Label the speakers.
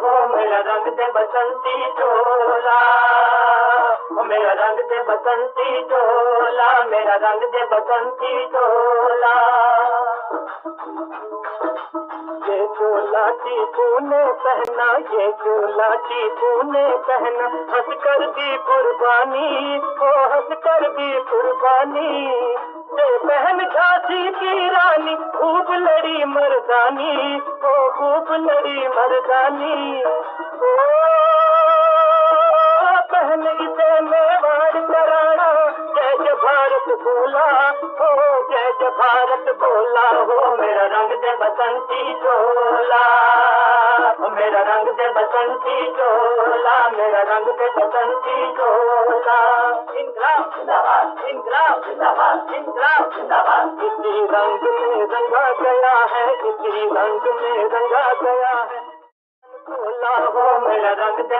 Speaker 1: हो मेरा रंग दे बसंती चोला, ओ मेरा रंग दे बसंती चोला, मेरा रंग दे बसंती चोला। ये चोला टीपू ने पहना, ये चोला टीपू ने पहना, हंस कर दी कुर्बानी, ओ हंस कर दी कुर्बानी। ये बहन झांसी की रानी खूब लड़ी मर्दानी, ओ खूब लड़ी मर्दानी। ओ बहन इसे मेवाड़ कराना, जय जय भारत बोला, ओ जय जय भारत बोला। हो मेरा रंग दे बसंती चोला, मेरा रंग दे बसंती चोला, मेरा रंग दे बसंती चोला। इंकलाब जिंदाबाद, इंकलाब जिंदाबाद, इंकलाब जिंदाबाद। इसी रंग में रंगा गया है, इसी रंग में रंगा गया है चोला। हो मेरा रंग दे